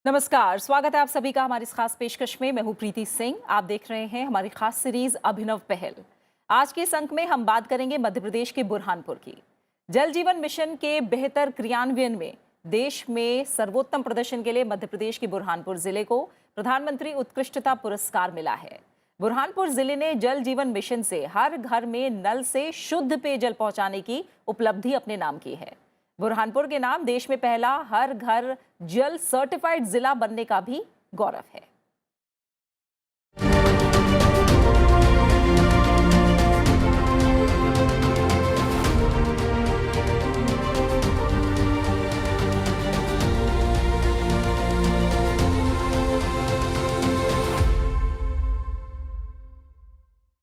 नमस्कार, स्वागत है आप सभी का हमारी इस खास पेशकश में। मैं हूं प्रीति सिंह। आप देख रहे हैं हमारी खास सीरीज अभिनव पहल। आज के इस अंक में हम बात करेंगे मध्य प्रदेश के बुरहानपुर की। जल जीवन मिशन के बेहतर क्रियान्वयन में देश में सर्वोत्तम प्रदर्शन के लिए मध्य प्रदेश के बुरहानपुर जिले को प्रधानमंत्री उत्कृष्टता पुरस्कार मिला है। बुरहानपुर जिले ने जल जीवन मिशन से हर घर में नल से शुद्ध पेयजल पहुंचाने की उपलब्धि अपने नाम की है। बुरहानपुर के नाम देश में पहला हर घर जल सर्टिफाइड जिला बनने का भी गौरव है।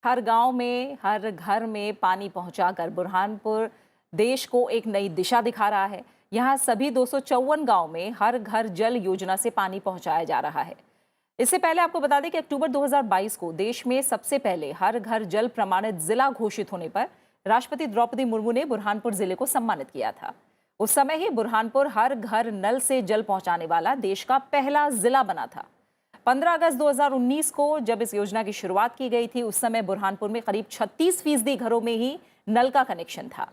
हर गांव में, हर घर में पानी पहुंचाकर बुरहानपुर देश को एक नई दिशा दिखा रहा है। यहाँ सभी 254 गांव में हर घर जल योजना से पानी पहुंचाया जा रहा है। इससे पहले आपको बता दें कि अक्टूबर 2022 को देश में सबसे पहले हर घर जल प्रमाणित जिला घोषित होने पर राष्ट्रपति द्रौपदी मुर्मू ने बुरहानपुर जिले को सम्मानित किया था। उस समय ही बुरहानपुर हर घर नल से जल पहुंचाने वाला देश का पहला जिला बना था। 15 अगस्त 2019 को जब इस योजना की शुरुआत की गई थी, उस समय बुरहानपुर में करीब 36% घरों में ही नल का कनेक्शन था।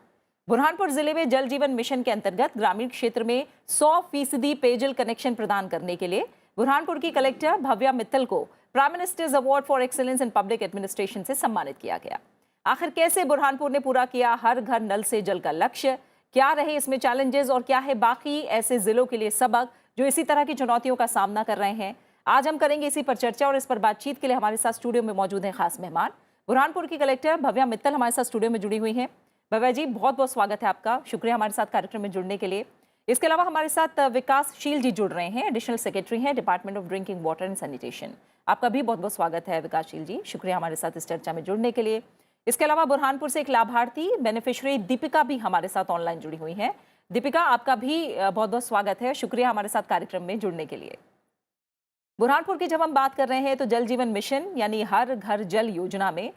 बुरहानपुर जिले में जल जीवन मिशन के अंतर्गत ग्रामीण क्षेत्र में 100% पेयजल कनेक्शन प्रदान करने के लिए बुरहानपुर की कलेक्टर भव्या मित्तल को prime ministers award for excellence in public administration से सम्मानित किया गया। आखिर कैसे बुरहानपुर ने पूरा किया हर घर नल से जल का लक्ष्य, क्या रहे इसमें चैलेंजेस और क्या है बाकी ऐसे जिलों के लिए सबक जो इसी तरह की चुनौतियों का सामना कर रहे हैं, आज हम करेंगे इसी पर चर्चा। और इस पर बातचीत के लिए हमारे साथ स्टूडियो में मौजूद हैं खास मेहमान। बुरहानपुर की कलेक्टर भव्या मित्तल हमारे साथ स्टूडियो में जुड़ी हुई हैं। भव्या जी, बहुत बहुत स्वागत है आपका, शुक्रिया हमारे साथ कार्यक्रम में जुड़ने के लिए। इसके अलावा हमारे साथ विकासशील जी जुड़ रहे हैं, एडिशनल सेक्रेटरी हैं department of drinking water and sanitation. आपका भी बहुत बहुत स्वागत है विकासशील जी, शुक्रिया हमारे साथ इस चर्चा में जुड़ने के लिए। इसके अलावा बुरहानपुर से एक लाभार्थी बेनिफिशियरी दीपिका भी हमारे साथ ऑनलाइन जुड़ी हुई हैं। दीपिका, आपका भी बहुत बहुत स्वागत है, शुक्रिया हमारे साथ कार्यक्रम में जुड़ने के लिए। बुरहानपुर की जब हम बात कर रहे हैं तो जल जीवन मिशन यानी हर घर जल योजना में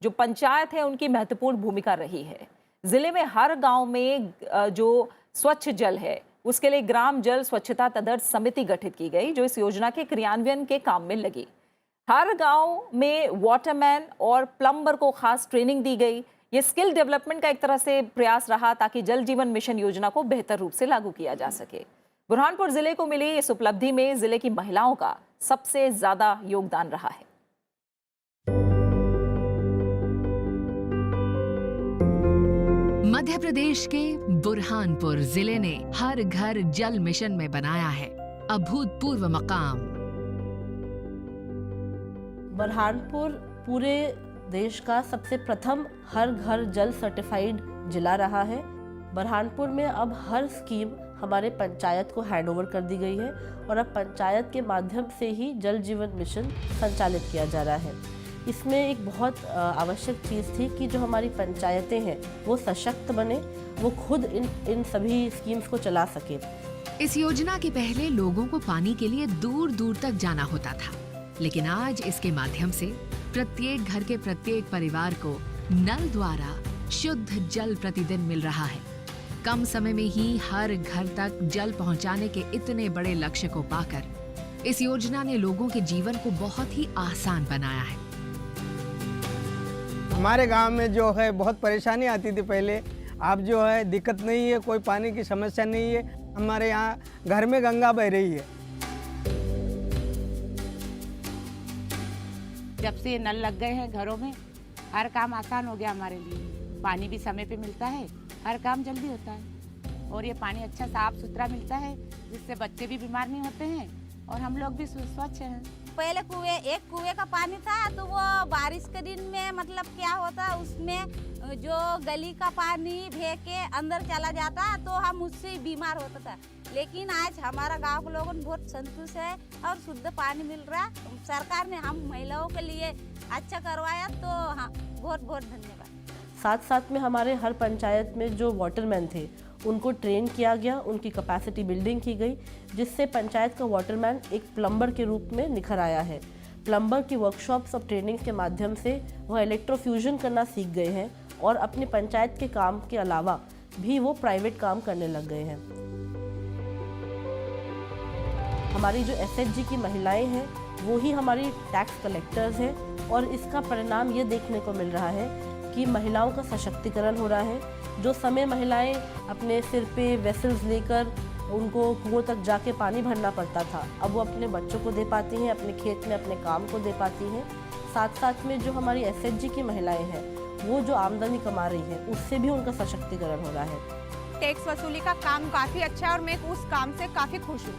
जो पंचायत है उनकी महत्वपूर्ण भूमिका रही है। जिले में हर गांव में जो स्वच्छ जल है उसके लिए ग्राम जल स्वच्छता तदर्थ समिति गठित की गई, जो इस योजना के क्रियान्वयन के काम में लगी। हर गांव में वाटरमैन और प्लम्बर को खास ट्रेनिंग दी गई। ये स्किल डेवलपमेंट का एक तरह से प्रयास रहा ताकि जल जीवन मिशन योजना को बेहतर रूप से लागू किया जा सके। बुरहानपुर जिले को मिली इस उपलब्धि में जिले की महिलाओं का सबसे ज्यादा योगदान रहा है। मध्य प्रदेश के बुरहानपुर जिले ने हर घर जल मिशन में बनाया है अभूतपूर्व मकाम। बुरहानपुर पूरे देश का सबसे प्रथम हर घर जल सर्टिफाइड जिला रहा है। बुरहानपुर में अब हर स्कीम हमारे पंचायत को हैंडओवर कर दी गई है और अब पंचायत के माध्यम से ही जल जीवन मिशन संचालित किया जा रहा है। इसमें एक बहुत आवश्यक चीज़ थी कि जो हमारी पंचायतें हैं वो सशक्त बने, वो खुद इन सभी स्कीम्स को चला सके। इस योजना के पहले लोगों को पानी के लिए दूर दूर तक जाना होता था, लेकिन आज इसके माध्यम से प्रत्येक घर के प्रत्येक परिवार को नल द्वारा शुद्ध जल प्रतिदिन मिल रहा है। कम समय में ही हर घर तक जल पहुंचाने के इतने बड़े लक्ष्य को पाकर इस योजना ने लोगों के जीवन को बहुत ही आसान बनाया है। हमारे गांव में जो है बहुत परेशानी आती थी पहले, अब जो है दिक्कत नहीं है, कोई पानी की समस्या नहीं है। हमारे यहाँ घर में गंगा बह रही है। जब से नल लग गए हैं घरों में, हर काम आसान हो गया हमारे लिए। पानी भी समय पे मिलता है, हर काम जल्दी होता है और ये पानी अच्छा साफ सुथरा मिलता है जिससे बच्चे भी बीमार नहीं होते हैं और हम लोग भी स्वच्छ हैं। पहले एक कुएं का पानी था तो वो बारिश के दिन में मतलब क्या होता, उसमें जो गली का पानी भे के अंदर चला जाता तो हम उससे बीमार होता था। लेकिन आज हमारा गांव के लोगों बहुत संतुष्ट है और शुद्ध पानी मिल रहा। सरकार ने हम महिलाओं के लिए अच्छा करवाया, तो हाँ, बहुत बहुत धन्यवाद। साथ साथ में हमारे हर पंचायत में जो वाटरमैन थे उनको ट्रेन किया गया, उनकी कैपेसिटी बिल्डिंग की गई, जिससे पंचायत का वाटरमैन एक प्लम्बर के रूप में निखर आया है। प्लम्बर की वर्कशॉप्स और ट्रेनिंग के माध्यम से वह इलेक्ट्रोफ्यूजन करना सीख गए हैं और अपनी पंचायत के काम के अलावा भी वो प्राइवेट काम करने लग गए हैं। हमारी जो एसएचजी की महिलाएं हैं वो ही हमारी टैक्स कलेक्टर्स हैं और इसका परिणाम ये देखने को मिल रहा है कि महिलाओं का सशक्तिकरण हो रहा है। जो समय महिलाएं अपने सिर पे वेसल्स लेकर उनको कुओं तक जाके पानी भरना पड़ता था, अब वो अपने बच्चों को दे पाती हैं, अपने खेत में अपने काम को दे पाती हैं। साथ साथ में जो हमारी एसएचजी की महिलाएं हैं वो जो आमदनी कमा रही हैं उससे भी उनका सशक्तिकरण हो रहा है। टैक्स वसूली का काम काफ़ी अच्छा है और मैं उस काम से काफ़ी खुश हूँ।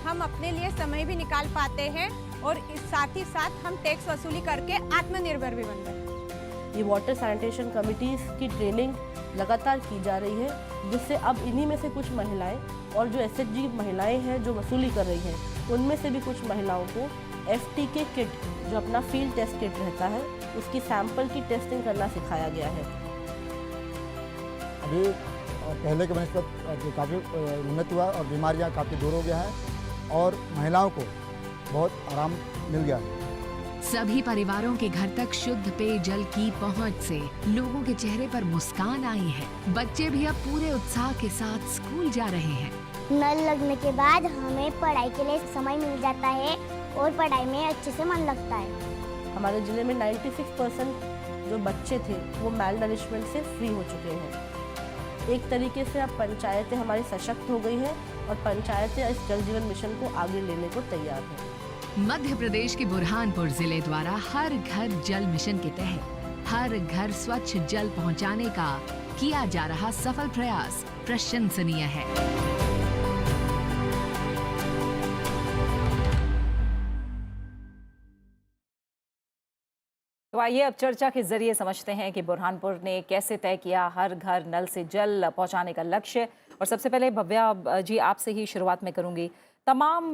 हम अपने लिए समय भी निकाल पाते हैं और साथ ही साथ हम टैक्स वसूली करके आत्मनिर्भर भी बन रहे हैं। ये वाटर सैनिटेशन कमिटीज़ की ट्रेनिंग लगातार की जा रही है, जिससे अब इन्हीं में से कुछ महिलाएं और जो एसएचजी महिलाएं हैं जो वसूली कर रही हैं उनमें से भी कुछ महिलाओं को एफटीके किट, जो अपना फील्ड टेस्ट किट रहता है, उसकी सैंपल की टेस्टिंग करना सिखाया गया है। अभी पहले के बनस्पत काफ़ी उन्नत हुआ और बीमारियां काफ़ी दूर हो गया है और महिलाओं को बहुत आराम मिल गया है। सभी परिवारों के घर तक शुद्ध पेयजल की पहुंच से लोगों के चेहरे पर मुस्कान आई है। बच्चे भी अब पूरे उत्साह के साथ स्कूल जा रहे हैं। नल लगने के बाद हमें पढ़ाई के लिए समय मिल जाता है और पढ़ाई में अच्छे से मन लगता है। हमारे ज़िले में 96% जो बच्चे थे वो मेल नरिशमेंट से फ्री हो चुके हैं। एक तरीके से अब पंचायतें हमारी सशक्त हो गई हैं और पंचायतें इस जल जीवन मिशन को आगे लेने को तैयार हैं। मध्य प्रदेश के बुरहानपुर जिले द्वारा हर घर जल मिशन के तहत हर घर स्वच्छ जल पहुंचाने का किया जा रहा सफल प्रयास प्रशंसनीय है। तो आइए अब चर्चा के जरिए समझते हैं कि बुरहानपुर ने कैसे तय किया हर घर नल से जल पहुंचाने का लक्ष्य। और सबसे पहले भव्या जी आपसे ही शुरुआत में करूंगी। तमाम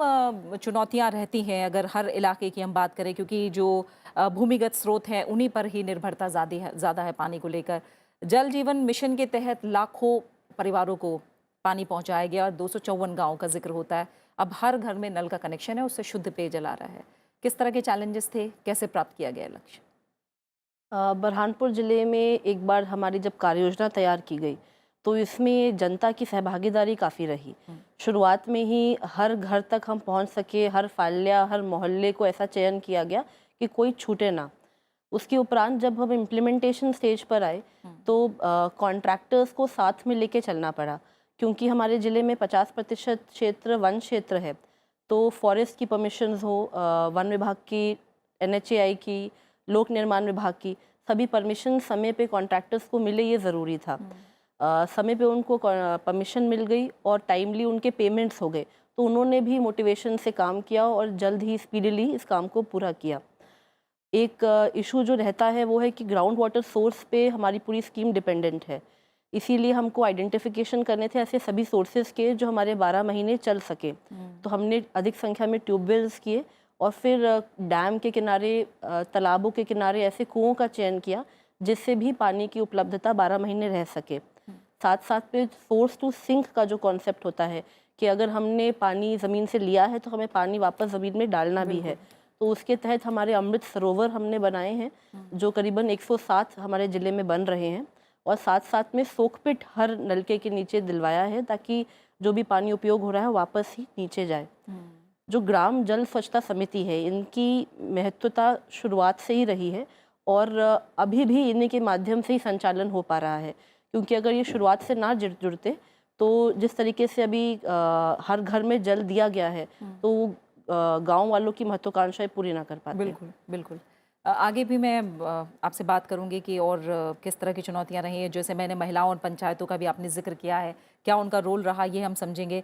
चुनौतियां रहती हैं अगर हर इलाके की हम बात करें, क्योंकि जो भूमिगत स्रोत हैं उन्हीं पर ही निर्भरता ज़्यादा है पानी को लेकर। जल जीवन मिशन के तहत लाखों परिवारों को पानी पहुंचाया गया और 254 गाँव का जिक्र होता है। अब हर घर में नल का कनेक्शन है, उससे शुद्ध पेयजल आ रहा है। किस तरह के चैलेंजेस थे, कैसे प्राप्त किया गया लक्ष्य? बुरहानपुर ज़िले में एक बार हमारी जब कार्य योजना तैयार की गई तो इसमें जनता की सहभागीदारी काफ़ी रही। शुरुआत में ही हर घर तक हम पहुंच सके, हर फाल्या, हर मोहल्ले को ऐसा चयन किया गया कि कोई छूटे ना। उसके उपरांत जब हम इम्प्लीमेंटेशन स्टेज पर आए तो कॉन्ट्रैक्टर्स को साथ में लेके चलना पड़ा, क्योंकि हमारे ज़िले में 50% क्षेत्र वन क्षेत्र है। तो फॉरेस्ट की परमिशंस हो, वन विभाग की, NHAI की, लोक निर्माण विभाग की, सभी परमिशन समय पे कॉन्ट्रैक्टर्स को मिले, ये ज़रूरी था। समय पे उनको परमिशन मिल गई और टाइमली उनके पेमेंट्स हो गए, तो उन्होंने भी मोटिवेशन से काम किया और जल्द ही स्पीडीली इस काम को पूरा किया। एक इशू जो रहता है वो है कि ग्राउंड वाटर सोर्स पे हमारी पूरी स्कीम डिपेंडेंट है, इसीलिए हमको आइडेंटिफिकेशन करने थे ऐसे सभी सोर्सेज के जो हमारे 12 महीने चल सके। तो हमने अधिक संख्या में ट्यूबवेल्स किए और फिर डैम के किनारे, तालाबों के किनारे ऐसे कुओं का चयन किया जिससे भी पानी की उपलब्धता 12 महीने रह सके। साथ साथ में सोर्स टू सिंक का जो कॉन्सेप्ट होता है कि अगर हमने पानी ज़मीन से लिया है तो हमें पानी वापस ज़मीन में डालना भी है, तो उसके तहत हमारे अमृत सरोवर हमने बनाए हैं जो करीबन 107 हमारे ज़िले में बन रहे हैं। और साथ साथ में सोकपिट हर नलके के नीचे दिलवाया है ताकि जो भी पानी उपयोग हो रहा है वापस ही नीचे जाए। जो ग्राम जल स्वच्छता समिति है, इनकी महत्वता शुरुआत से ही रही है और अभी भी इन्हीं के माध्यम से ही संचालन हो पा रहा है, क्योंकि अगर ये शुरुआत से ना जुड़ते तो जिस तरीके से अभी हर घर में जल दिया गया है तो गांव वालों की महत्वाकांक्षाएं पूरी ना कर पाते। बिल्कुल बिल्कुल। आगे भी मैं आपसे बात करूंगी कि और किस तरह की चुनौतियां रही हैं। जैसे मैंने महिलाओं और पंचायतों का भी आपने जिक्र किया है, क्या उनका रोल रहा ये हम समझेंगे।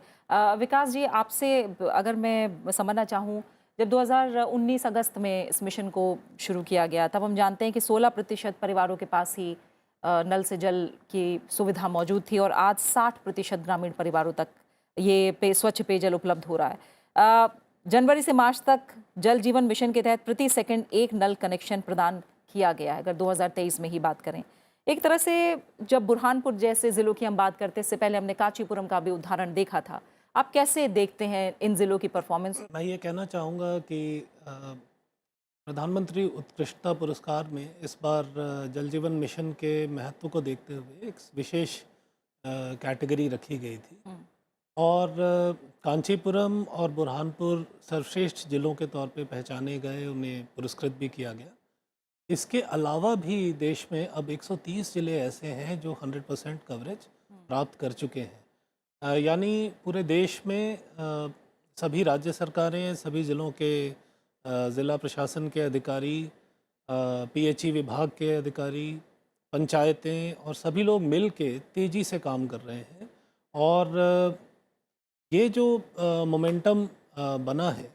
विकास जी, आपसे अगर मैं समझना चाहूँ, जब 2019 अगस्त में इस मिशन को शुरू किया गया तब हम जानते हैं कि 16% परिवारों के पास ही नल से जल की सुविधा मौजूद थी और आज 60% ग्रामीण परिवारों तक ये स्वच्छ पेयजल उपलब्ध हो रहा है। जनवरी से मार्च तक जल जीवन मिशन के तहत प्रति सेकंड 1 नल कनेक्शन प्रदान किया गया है, अगर 2023 में ही बात करें। एक तरह से जब बुरहानपुर जैसे ज़िलों की हम बात करते, इससे पहले हमने कांचीपुरम का भी उदाहरण देखा था, आप कैसे देखते हैं इन ज़िलों की परफॉर्मेंस? मैं ये कहना चाहूँगा कि प्रधानमंत्री उत्कृष्टता पुरस्कार में इस बार जल जीवन मिशन के महत्व को देखते हुए एक विशेष कैटेगरी रखी गई थी और कांचीपुरम और बुरहानपुर सर्वश्रेष्ठ जिलों के तौर पे पहचाने गए, उन्हें पुरस्कृत भी किया गया। इसके अलावा भी देश में अब 130 ज़िले ऐसे हैं जो 100% कवरेज प्राप्त कर चुके हैं। यानी पूरे देश में सभी राज्य सरकारें, सभी ज़िलों के ज़िला प्रशासन के अधिकारी, पीएचई विभाग के अधिकारी, पंचायतें और सभी लोग मिल के तेज़ी से काम कर रहे हैं। और ये जो मोमेंटम बना है,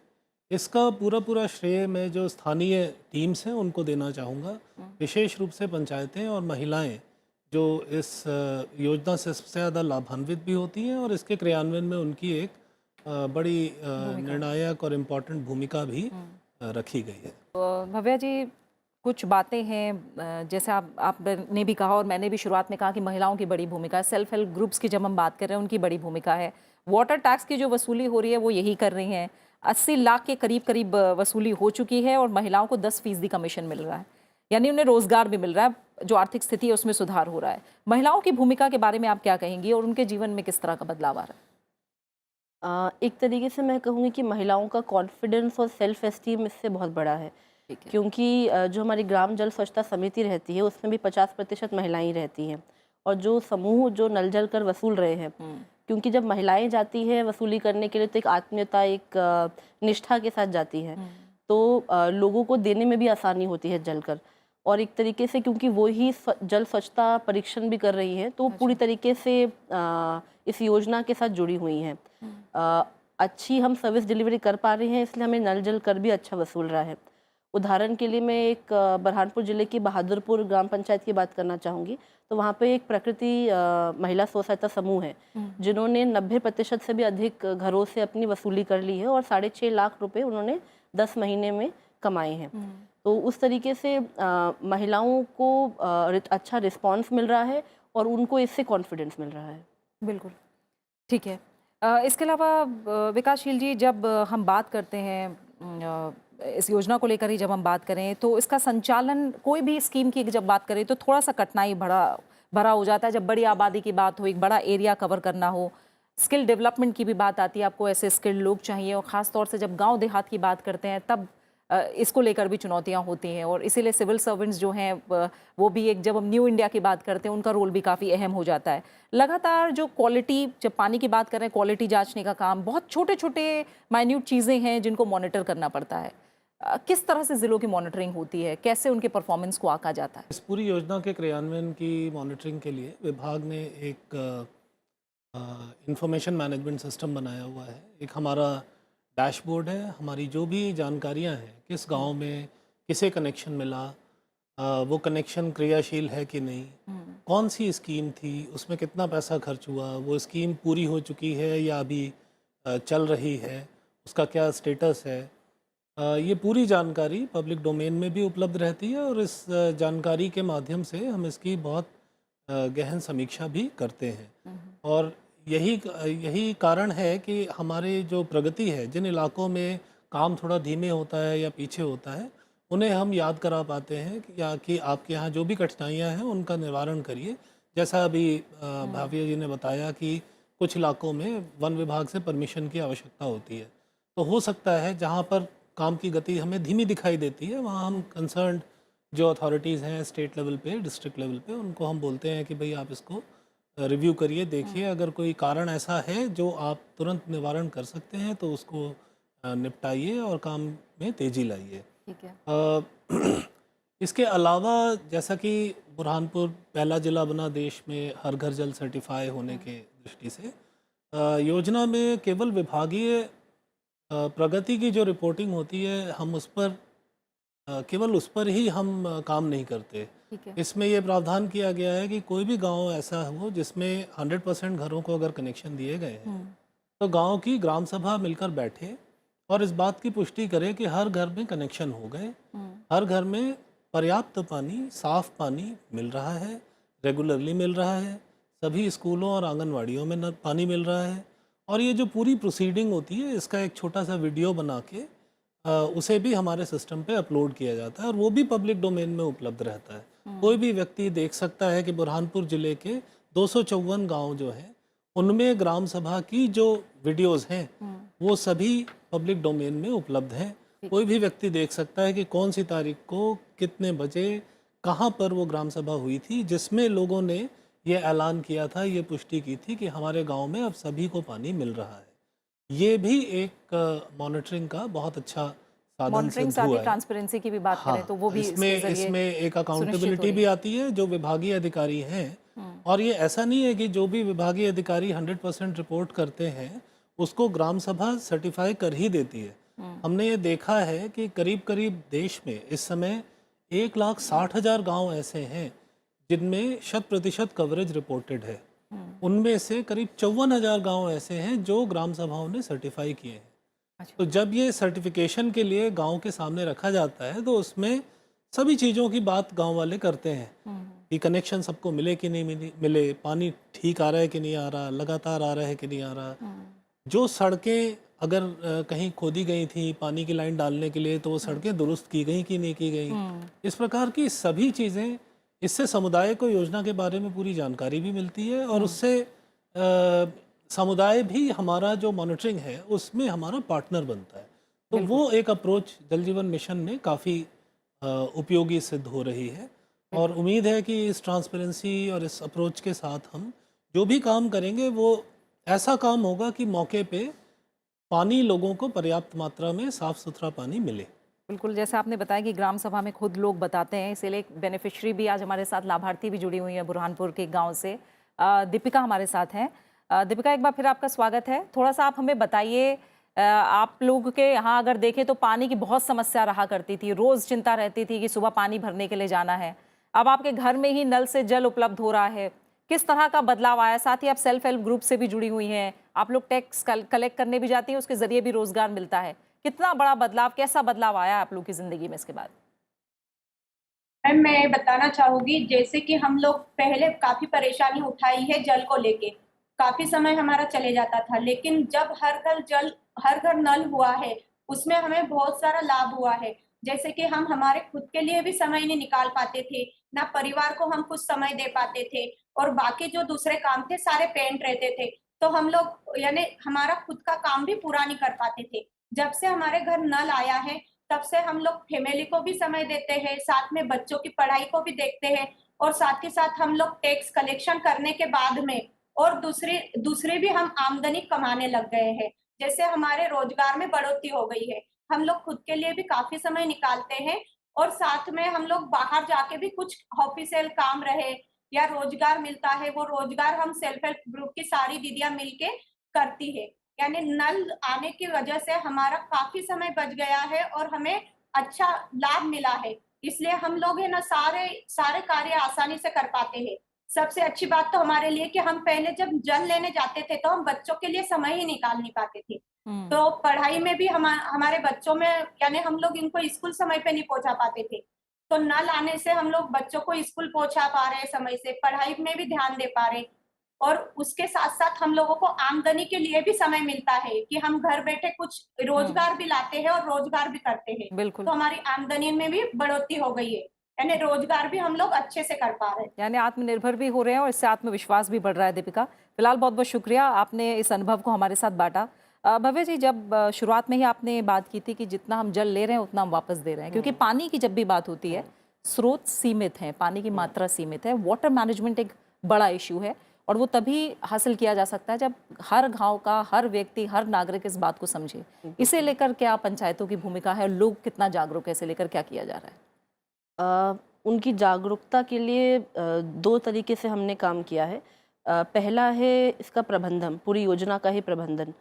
इसका पूरा श्रेय मैं जो स्थानीय टीम्स हैं उनको देना चाहूँगा। विशेष रूप से पंचायतें और महिलाएं जो इस योजना से सबसे ज़्यादा लाभान्वित भी होती हैं और इसके क्रियान्वयन में उनकी एक बड़ी निर्णायक और इम्पॉर्टेंट भूमिका भी रखी गई है। भव्या जी, कुछ बातें हैं जैसे आपने भी कहा और मैंने भी शुरुआत में कहा कि महिलाओं की बड़ी भूमिका है। सेल्फ हेल्प ग्रुप्स की जब हम बात कर रहे हैं, उनकी बड़ी भूमिका है। वाटर टैक्स की जो वसूली हो रही है वो यही कर रही हैं। 80 लाख के करीब वसूली हो चुकी है और महिलाओं को 10% कमीशन मिल रहा है, यानी उन्हें रोजगार भी मिल रहा है, जो आर्थिक स्थिति है उसमें सुधार हो रहा है। महिलाओं की भूमिका के बारे में आप क्या कहेंगी और उनके जीवन में किस तरह का बदलाव आ रहा है? एक तरीके से मैं कहूँगी कि महिलाओं का कॉन्फिडेंस और सेल्फ एस्टीम इससे बहुत बड़ा है, क्योंकि जो हमारी ग्राम जल स्वच्छता समिति रहती है उसमें भी 50% महिलाएं रहती हैं। और जो समूह जो नल जल कर वसूल रहे हैं, क्योंकि जब महिलाएं जाती हैं वसूली करने के लिए तो एक आत्मीयता, एक निष्ठा के साथ जाती हैं, तो लोगों को देने में भी आसानी होती है जल कर। और एक तरीके से क्योंकि वो ही जल स्वच्छता परीक्षण भी कर रही हैं, तो पूरी तरीके से इस योजना के साथ जुड़ी हुई हैं। अच्छी हम सर्विस डिलीवरी कर पा रहे हैं, इसलिए हमें नल जल कर भी अच्छा वसूल रहा है। उदाहरण के लिए मैं एक बुरहानपुर ज़िले की बहादुरपुर ग्राम पंचायत की बात करना चाहूँगी। तो वहाँ पे एक प्रकृति महिला स्व सहायता समूह है जिन्होंने 90% से भी अधिक घरों से अपनी वसूली कर ली है और 6.5 लाख रुपए उन्होंने 10 महीने में कमाए हैं। तो उस तरीके से महिलाओं को अच्छा रिस्पांस मिल रहा है और उनको इससे कॉन्फिडेंस मिल रहा है। बिल्कुल ठीक है। इसके अलावा विकासशील जी, जब हम बात करते हैं इस योजना को लेकर ही जब हम बात करें तो इसका संचालन, कोई भी स्कीम की जब बात करें तो थोड़ा सा कठिनाई भरा हो जाता है। जब बड़ी आबादी की बात हो, एक बड़ा एरिया कवर करना हो, स्किल डेवलपमेंट की भी बात आती है, आपको ऐसे स्किल्ड लोग चाहिए। और ख़ास तौर से जब गांव देहात की बात करते हैं तब इसको लेकर भी चुनौतियां होती हैं। और इसीलिए सिविल सर्वेंट्स जो हैं वो भी एक, जब हम न्यू इंडिया की बात करते हैं, उनका रोल भी काफ़ी अहम हो जाता है। लगातार जो क्वालिटी, जब पानी की बात करें, क्वालिटी जांचने का काम, बहुत छोटे छोटे माइन्यूट चीज़ें हैं जिनको मॉनिटर करना पड़ता है। किस तरह से ज़िलों की मॉनिटरिंग होती है, कैसे उनके परफॉर्मेंस को आंका जाता है? इस पूरी योजना के क्रियान्वयन की मॉनिटरिंग के लिए विभाग ने एक इंफॉर्मेशन मैनेजमेंट सिस्टम बनाया हुआ है। एक हमारा डैशबोर्ड है, हमारी जो भी जानकारियां हैं, किस गांव में किसे कनेक्शन मिला, वो कनेक्शन क्रियाशील है कि नहीं, कौन सी स्कीम थी, उसमें कितना पैसा खर्च हुआ, वो स्कीम पूरी हो चुकी है या अभी चल रही है, उसका क्या स्टेटस है। ये पूरी जानकारी पब्लिक डोमेन में भी उपलब्ध रहती है और इस जानकारी के माध्यम से हम इसकी बहुत गहन समीक्षा भी करते हैं। और यही कारण है कि हमारे जो प्रगति है, जिन इलाकों में काम थोड़ा धीमे होता है या पीछे होता है, उन्हें हम याद करा पाते हैं कि आपके यहाँ जो भी कठिनाइयाँ हैं उनका निवारण करिए। जैसा अभी भाविया जी ने बताया कि कुछ इलाकों में वन विभाग से परमिशन की आवश्यकता होती है, तो हो सकता है जहाँ पर काम की गति हमें धीमी दिखाई देती है, वहाँ हम कंसर्न जो अथॉरिटीज़ हैं स्टेट लेवल पे, डिस्ट्रिक्ट लेवल पे, उनको हम बोलते हैं कि भाई आप इसको रिव्यू करिए, देखिए अगर कोई कारण ऐसा है जो आप तुरंत निवारण कर सकते हैं तो उसको निपटाइए और काम में तेज़ी लाइए। ठीक है। इसके अलावा जैसा कि बुरहानपुर पहला ज़िला बना देश में हर घर जल सर्टिफाई होने के दृष्टि से, योजना में केवल विभागीय प्रगति की जो रिपोर्टिंग होती है, हम उस पर केवल उस पर ही हम काम नहीं करते। इसमें ये प्रावधान किया गया है कि कोई भी गांव ऐसा हो जिसमें 100% घरों को अगर कनेक्शन दिए गए हैं, तो गांव की ग्राम सभा मिलकर बैठे और इस बात की पुष्टि करे कि हर घर में कनेक्शन हो गए, हर घर में पर्याप्त पानी, साफ पानी मिल रहा है, रेगुलरली मिल रहा है, सभी स्कूलों और आंगनवाड़ियों में पानी मिल रहा है। और ये जो पूरी प्रोसीडिंग होती है, इसका एक छोटा सा वीडियो बना के उसे भी हमारे सिस्टम पे अपलोड किया जाता है और वो भी पब्लिक डोमेन में उपलब्ध रहता है। कोई भी व्यक्ति देख सकता है कि बुरहानपुर ज़िले के 254 गांव जो हैं उनमें ग्राम सभा की जो वीडियोस हैं वो सभी पब्लिक डोमेन में उपलब्ध हैं। कोई भी व्यक्ति देख सकता है कि कौन सी तारीख को कितने बजे कहाँ पर वो ग्राम सभा हुई थी, जिसमें लोगों ने ये ऐलान किया था, ये पुष्टि की थी कि हमारे गांव में अब सभी को पानी मिल रहा है। ये भी एक मॉनिटरिंग का बहुत अच्छा साधन मॉनिटरिंग सिद्ध साथ हुआ ही है। ट्रांसपेरेंसी की भी बात करें तो वो भी इसमें एक अकाउंटेबिलिटी भी आती है जो विभागीय अधिकारी हैं। और ये ऐसा नहीं है कि जो भी विभागीय अधिकारी 100% रिपोर्ट करते हैं उसको ग्राम सभा सर्टिफाई कर ही देती है। हमने ये देखा है कि करीब करीब देश में इस समय 1,60,000 गांव ऐसे हैं जिनमें 100% कवरेज रिपोर्टेड है। उनमें से करीब 54,000 गांव ऐसे हैं जो ग्राम सभाओं ने सर्टिफाई किए हैं। तो जब ये सर्टिफिकेशन के लिए गांव के सामने रखा जाता है तो उसमें सभी चीज़ों की बात गांव वाले करते हैं कि कनेक्शन सबको मिले कि नहीं मिले, पानी ठीक आ रहा है कि नहीं आ रहा, लगातार आ रहा है कि नहीं आ रहा, जो सड़कें अगर कहीं खोदी गई थी पानी की लाइन डालने के लिए तो वो सड़कें दुरुस्त की गई कि नहीं की गई। इस प्रकार की सभी चीज़ें, इससे समुदाय को योजना के बारे में पूरी जानकारी भी मिलती है और उससे समुदाय भी हमारा जो मॉनिटरिंग है उसमें हमारा पार्टनर बनता है। तो वो एक अप्रोच जल जीवन मिशन में काफ़ी उपयोगी सिद्ध हो रही है और उम्मीद है कि इस ट्रांसपेरेंसी और इस अप्रोच के साथ हम जो भी काम करेंगे वो ऐसा काम होगा कि मौके पे पानी लोगों को पर्याप्त मात्रा में साफ़ सुथरा पानी मिले। बिल्कुल, जैसे आपने बताया कि ग्राम सभा में खुद लोग बताते हैं, इसीलिए एक बेनिफिशियरी भी आज हमारे साथ, लाभार्थी भी जुड़ी हुई है बुरहानपुर के गांव से। दीपिका हमारे साथ हैं। दीपिका, एक बार फिर आपका स्वागत है। थोड़ा सा आप हमें बताइए, आप लोग के यहाँ अगर देखें तो पानी की बहुत समस्या रहा करती थी, रोज़ चिंता रहती थी कि सुबह पानी भरने के लिए जाना है। अब आपके घर में ही नल से जल उपलब्ध हो रहा है, किस तरह का बदलाव आया? साथ ही आप सेल्फ हेल्प ग्रुप से भी जुड़ी हुई हैं, आप लोग टैक्स कलेक्ट करने भी जाती हैं, उसके जरिए भी रोजगार मिलता है। कितना बड़ा बदलाव, कैसा बदलाव आया आप लोग की जिंदगी में इसके बाद? मैं बताना चाहूंगी, जैसे कि हम लोग पहले काफी परेशानी उठाई है जल को लेके, काफी समय हमारा चले जाता था, लेकिन जब हर घर नल हुआ है उसमें हमें बहुत सारा लाभ हुआ है। जैसे कि हम हमारे खुद के लिए भी समय नहीं निकाल पाते थे, ना परिवार को हम कुछ समय दे पाते थे और बाकी जो दूसरे काम थे सारे पेंट रहते थे, तो हम लोग यानी हमारा खुद का काम भी पूरा नहीं कर पाते थे। जब से हमारे घर नल आया है तब से हम लोग फैमिली को भी समय देते हैं, साथ में बच्चों की पढ़ाई को भी देखते हैं और साथ ही साथ हम लोग टैक्स कलेक्शन करने के बाद में और दूसरे भी हम आमदनी कमाने लग गए हैं। जैसे हमारे रोजगार में बढ़ोतरी हो गई है, हम लोग खुद के लिए भी काफी समय निकालते हैं और साथ में हम लोग बाहर जाके भी कुछ ऑफिशियल काम रहे या रोजगार मिलता है, वो रोजगार हम सेल्फ हेल्प ग्रुप की सारी दीदियां मिलके करती है। यानी नल आने की वजह से हमारा काफी समय बच गया है और हमें अच्छा लाभ मिला है, इसलिए हम लोग है ना सारे कार्य आसानी से कर पाते हैं। सबसे अच्छी बात तो हमारे लिए कि हम पहले जब जल लेने जाते थे तो हम बच्चों के लिए समय ही निकाल नहीं पाते थे, तो पढ़ाई में भी हमारे बच्चों में यानी हम लोग इनको स्कूल समय पे नहीं पहुंचा पाते थे, तो नल आने से हम लोग बच्चों को स्कूल पहुंचा पा रहे हैं समय से, पढ़ाई में भी ध्यान दे पा रहे और उसके साथ साथ हम लोगों को आमदनी के लिए भी समय मिलता है कि हम घर बैठे कुछ रोजगार भी लाते हैं और रोजगार भी करते हैं। बिल्कुल, तो हमारी आमदनी में भी बढ़ोतरी हो गई है, यानी रोजगार भी हम लोग अच्छे से कर पा रहे हैं, यानी आत्मनिर्भर भी हो रहे हैं और इससे आत्मविश्वास भी बढ़ रहा है। दीपिका, फिलहाल बहुत बहुत शुक्रिया, आपने इस अनुभव को हमारे साथ बांटा। भव्य जी, जब शुरुआत में ही आपने बात की थी कि जितना हम जल ले रहे हैं उतना हम वापस दे रहे हैं, क्योंकि पानी की जब भी बात होती है स्रोत सीमित है, पानी की मात्रा सीमित है, वाटर मैनेजमेंट एक बड़ा इशू है और वो तभी हासिल किया जा सकता है जब हर गांव का हर व्यक्ति, हर नागरिक इस बात को समझे। इसे लेकर क्या पंचायतों की भूमिका है, लोग कितना जागरूक है, इसे लेकर क्या किया जा रहा है? उनकी जागरूकता के लिए दो तरीके से हमने काम किया है। पहला है इसका प्रबंधन, पूरी योजना का ही प्रबंधन।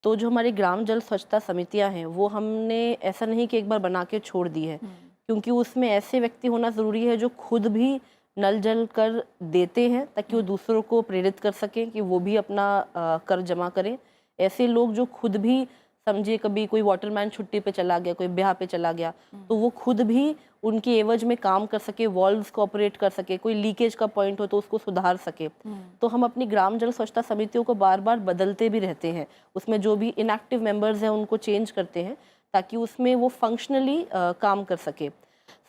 तो जो हमारी ग्राम जल स्वच्छता समितियां हैं वो हमने ऐसा नहीं कि एक बार बना के छोड़ दी है, क्योंकि उसमें ऐसे व्यक्ति होना ज़रूरी है जो खुद भी नल जल कर देते हैं ताकि वो दूसरों को प्रेरित कर सकें कि वो भी अपना कर जमा करें। ऐसे लोग जो खुद भी, समझिए कभी कोई वाटरमैन छुट्टी पे चला गया, कोई ब्याह पे चला गया, तो वो खुद भी उनके एवज में काम कर सके, वॉल्व्स को ऑपरेट कर सके, कोई लीकेज का पॉइंट हो तो उसको सुधार सके। तो हम अपनी ग्राम जल स्वच्छता समितियों को बार बार बदलते भी रहते हैं, उसमें जो भी इनएक्टिव मेंबर्स हैं उनको चेंज करते हैं ताकि उसमें वो फंक्शनली काम कर सके।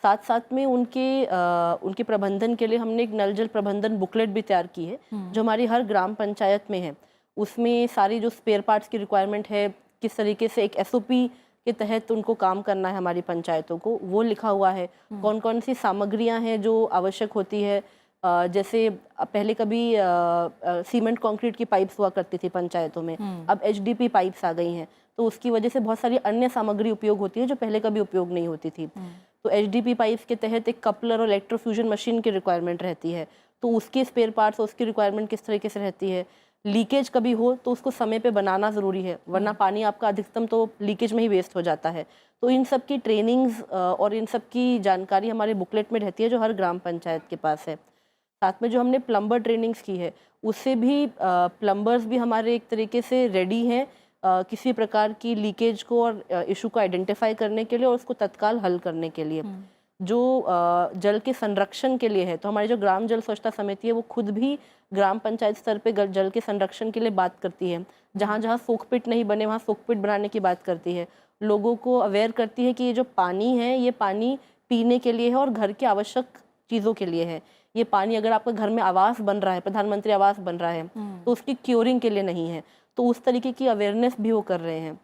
साथ साथ में उनके प्रबंधन के लिए हमने एक नल जल प्रबंधन बुकलेट भी तैयार की है, जो हमारी हर ग्राम पंचायत में है। उसमें सारी जो स्पेयर पार्ट्स की रिक्वायरमेंट है, किस तरीके से एक SOP के तहत उनको काम करना है हमारी पंचायतों को, वो लिखा हुआ है। कौन कौन सी सामग्रियां हैं जो आवश्यक होती है, जैसे पहले कभी सीमेंट कंक्रीट की पाइप्स हुआ करती थी पंचायतों में, अब HDP पाइप्स आ गई हैं, तो उसकी वजह से बहुत सारी अन्य सामग्री उपयोग होती है जो पहले कभी उपयोग नहीं होती थी। तो HDP पाइप्स के तहत एक कपलर और इलेक्ट्रोफ्यूजन मशीन की रिक्वायरमेंट रहती है, तो उसके स्पेयर पार्ट्स, उसकी रिक्वायरमेंट किस तरीके से रहती है। लीकेज कभी हो तो उसको समय पे बनाना ज़रूरी है, वरना पानी आपका अधिकतम तो लीकेज में ही वेस्ट हो जाता है। तो इन सब की ट्रेनिंग्स और इन सब की जानकारी हमारे बुकलेट में रहती है जो हर ग्राम पंचायत के पास है। साथ में जो हमने प्लम्बर ट्रेनिंग्स की है, उससे भी प्लम्बर्स भी हमारे एक तरीके से रेडी हैं किसी प्रकार की लीकेज को और इशू को आइडेंटिफाई करने के लिए और उसको तत्काल हल करने के लिए। जो जल के संरक्षण के लिए है, तो हमारी जो ग्राम जल स्वच्छता समिति है वो खुद भी ग्राम पंचायत स्तर पे जल के संरक्षण के लिए बात करती है। जहाँ जहाँ सोकपिट नहीं बने वहाँ सोकपिट बनाने की बात करती है, लोगों को अवेयर करती है कि ये जो पानी है ये पानी पीने के लिए है और घर के आवश्यक चीज़ों के लिए है। ये पानी अगर आपका घर में आवास बन रहा है, प्रधानमंत्री आवास बन रहा है, तो उसकी क्योरिंग के लिए नहीं है। तो उस तरीके की अवेयरनेस भी वो कर रहे हैं।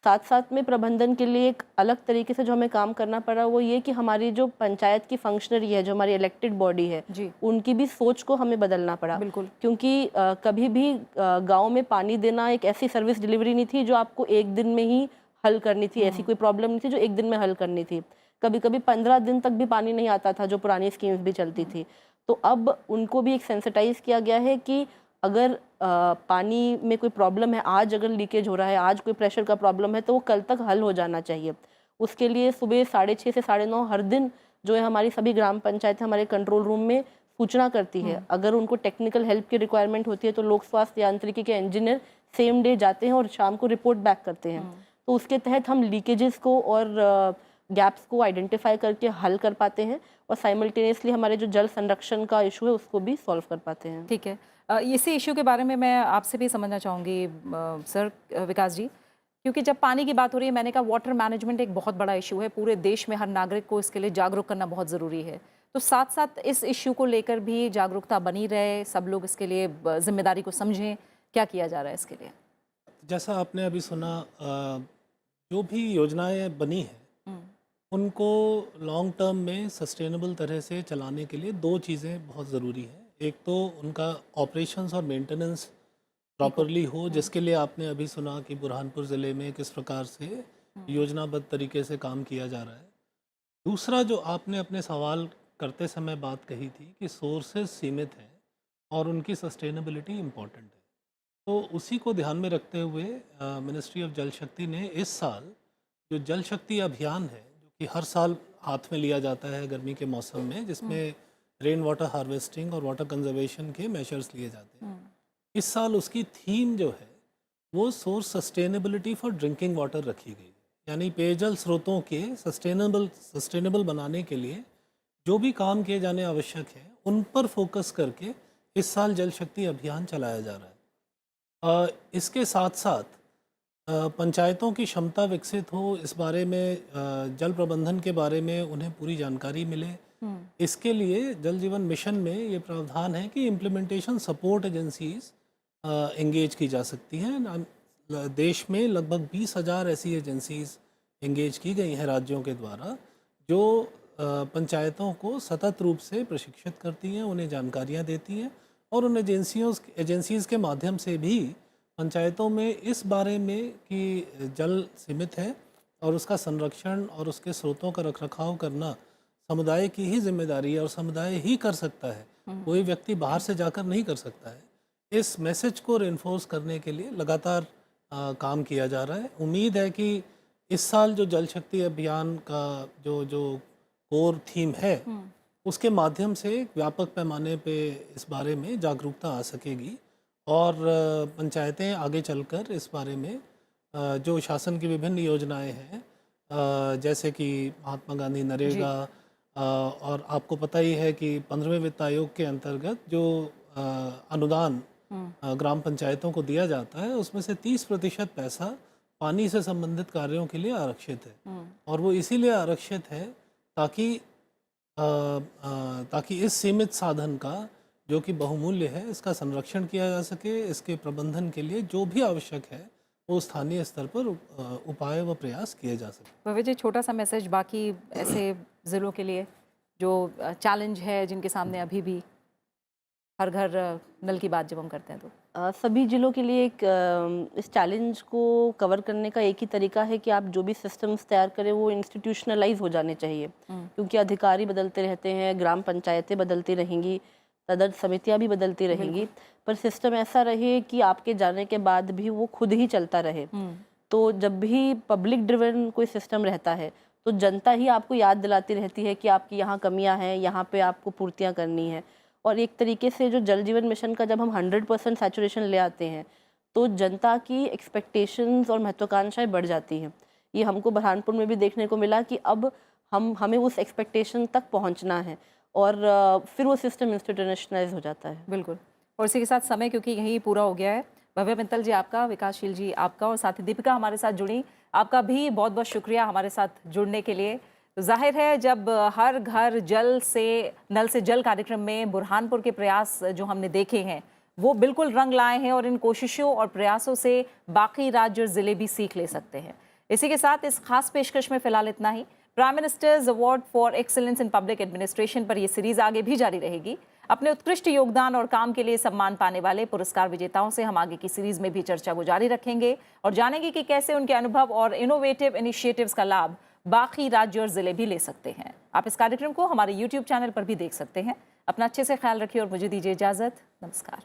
साथ साथ में प्रबंधन के लिए एक अलग तरीके से जो हमें काम करना पड़ा वो ये कि हमारी जो पंचायत की फंक्शनरी है, जो हमारी इलेक्टेड बॉडी है, उनकी भी सोच को हमें बदलना पड़ा। बिल्कुल, क्योंकि कभी भी गांव में पानी देना एक ऐसी सर्विस डिलीवरी नहीं थी जो आपको एक दिन में ही हल करनी थी, ऐसी कोई प्रॉब्लम नहीं थी जो एक दिन में हल करनी थी। कभी कभी 15 दिन तक भी पानी नहीं आता था, जो पुरानी स्कीम्स भी चलती थी। तो अब उनको भी एक सेंसिटाइज किया गया है कि अगर पानी में कोई प्रॉब्लम है, आज अगर लीकेज हो रहा है, आज कोई प्रेशर का प्रॉब्लम है, तो वो कल तक हल हो जाना चाहिए। उसके लिए सुबह 6:30 से 9:30 हर दिन जो है हमारी सभी ग्राम पंचायत हमारे कंट्रोल रूम में सूचना करती है। अगर उनको टेक्निकल हेल्प की रिक्वायरमेंट होती है तो लोक स्वास्थ्य यांत्रिकी के इंजीनियर सेम डे जाते हैं और शाम को रिपोर्ट बैक करते हैं। तो उसके तहत हम लीकेजेस को और गैप्स को आइडेंटिफाई करके हल कर पाते हैं और साइमल्टेनियसली हमारे जो जल संरक्षण का इशू है उसको भी सॉल्व कर पाते हैं। ठीक है, इसी इशू के बारे में मैं आपसे भी समझना चाहूँगी सर विकास जी, क्योंकि जब पानी की बात हो रही है, मैंने कहा वाटर मैनेजमेंट एक बहुत बड़ा इशू है, पूरे देश में हर नागरिक को इसके लिए जागरूक करना बहुत ज़रूरी है। तो साथ साथ इस इशू को लेकर भी जागरूकता बनी रहे, सब लोग इसके लिए जिम्मेदारी को समझें, क्या किया जा रहा है इसके लिए? जैसा आपने अभी सुना, जो भी योजनाएं बनी हैं उनको लॉन्ग टर्म में सस्टेनेबल तरह से चलाने के लिए दो चीज़ें बहुत ज़रूरी हैं। एक तो उनका ऑपरेशंस और मेंटेनेंस प्रॉपरली हो, जिसके लिए आपने अभी सुना कि बुरहानपुर ज़िले में किस प्रकार से योजनाबद्ध तरीके से काम किया जा रहा है। दूसरा, जो आपने अपने सवाल करते समय बात कही थी कि सोर्सेज सीमित हैं और उनकी सस्टेनेबिलिटी इम्पॉर्टेंट है, तो उसी को ध्यान में रखते हुए मिनिस्ट्री ऑफ जल शक्ति ने इस साल जो जल शक्ति अभियान है, जो कि हर साल हाथ में लिया जाता है गर्मी के मौसम में, जिसमें रेन वाटर हार्वेस्टिंग और वाटर कंजर्वेशन के मेजर्स लिए जाते हैं, इस साल उसकी थीम जो है वो source sustainability for drinking water रखी गई। यानी पेयजल स्रोतों के सस्टेनेबल बनाने के लिए जो भी काम किए जाने आवश्यक है उन पर फोकस करके इस साल जल शक्ति अभियान चलाया जा रहा है। इसके साथ साथ पंचायतों की क्षमता विकसित हो, इस बारे में जल प्रबंधन के बारे में उन्हें पूरी जानकारी मिले, इसके लिए जल जीवन मिशन में ये प्रावधान है कि इम्प्लीमेंटेशन सपोर्ट एजेंसीज एंगेज की जा सकती हैं। देश में लगभग 20,000 ऐसी एजेंसीज एंगेज की गई हैं राज्यों के द्वारा, जो पंचायतों को सतत रूप से प्रशिक्षित करती हैं, उन्हें जानकारियाँ देती हैं और उन एजेंसीज़ के माध्यम से भी पंचायतों में इस बारे में कि जल सीमित है और उसका संरक्षण और उसके स्रोतों का रखरखाव करना समुदाय की ही जिम्मेदारी है और समुदाय ही कर सकता है, कोई व्यक्ति बाहर से जाकर नहीं कर सकता है। इस मैसेज को रेनफोर्स करने के लिए लगातार काम किया जा रहा है। उम्मीद है कि इस साल जो जल शक्ति अभियान का जो कोर थीम है उसके माध्यम से व्यापक पैमाने पे इस बारे में जागरूकता आ सकेगी और पंचायतें आगे चलकर इस बारे में जो शासन की विभिन्न योजनाएं हैं, जैसे कि महात्मा गांधी नरेगा, और आपको पता ही है कि 15वें वित्त आयोग के अंतर्गत जो अनुदान ग्राम पंचायतों को दिया जाता है उसमें से 30% पैसा पानी से संबंधित कार्यों के लिए आरक्षित है। और वो इसीलिए आरक्षित है ताकि ताकि इस सीमित साधन का जो कि बहुमूल्य है इसका संरक्षण किया जा सके। इसके प्रबंधन के लिए जो भी आवश्यक है वो स्थानीय स्तर पर उपाय व प्रयास किए जा सके। भव्य जी, छोटा सा मैसेज बाकी ऐसे ज़िलों के लिए जो चैलेंज है जिनके सामने अभी भी हर घर नल की बात जब हम करते हैं तो सभी जिलों के लिए इस चैलेंज को कवर करने का एक ही तरीका है कि आप जो भी सिस्टम्स तैयार करें वो इंस्टीट्यूशनलाइज हो जाने चाहिए, क्योंकि अधिकारी बदलते रहते हैं, ग्राम पंचायतें बदलती रहेंगी, तदर्थ समितियां भी बदलती रहेंगी, पर सिस्टम ऐसा रहे कि आपके जाने के बाद भी वो खुद ही चलता रहे। तो जब भी पब्लिक ड्रिवन कोई सिस्टम रहता है तो जनता ही आपको याद दिलाती रहती है कि आपकी यहाँ कमियाँ हैं, यहाँ पे आपको पूर्तियाँ करनी है। और एक तरीके से जो जल जीवन मिशन का जब हम 100% सैचुरेशन ले आते हैं तो जनता की एक्सपेक्टेशंस और महत्वाकांक्षाएं बढ़ जाती हैं। ये हमको बुरहानपुर में भी देखने को मिला कि अब हमें उस एक्सपेक्टेशन तक पहुंचना है और फिर वो सिस्टम इंस्टीट्यूशनलाइज हो जाता है। बिल्कुल। और इसी के साथ समय क्योंकि यही पूरा हो गया है, भव्य मित्तल जी आपका, विकासशील जी आपका और साथी दीपिका हमारे साथ जुड़ी, आपका भी बहुत बहुत शुक्रिया हमारे साथ जुड़ने के लिए। तो जाहिर है जब हर घर जल से नल से जल कार्यक्रम में बुरहानपुर के प्रयास जो हमने देखे हैं वो बिल्कुल रंग लाए हैं और इन कोशिशों और प्रयासों से बाकी राज्य और ज़िले भी सीख ले सकते हैं। इसी के साथ इस खास पेशकश में फिलहाल इतना ही। Prime ministers award for excellence in public administration पर यह सीरीज आगे भी जारी रहेगी। अपने उत्कृष्ट योगदान और काम के लिए सम्मान पाने वाले पुरस्कार विजेताओं से हम आगे की सीरीज में भी चर्चा को जारी रखेंगे और जानेंगे कि कैसे उनके अनुभव और इनोवेटिव इनिशिएटिव्स का लाभ बाकी राज्य और जिले भी ले सकते हैं। आप इस कार्यक्रम को हमारे YouTube चैनल पर भी देख सकते हैं। अपना अच्छे से ख्याल रखिए और मुझे दीजिए इजाजत। नमस्कार।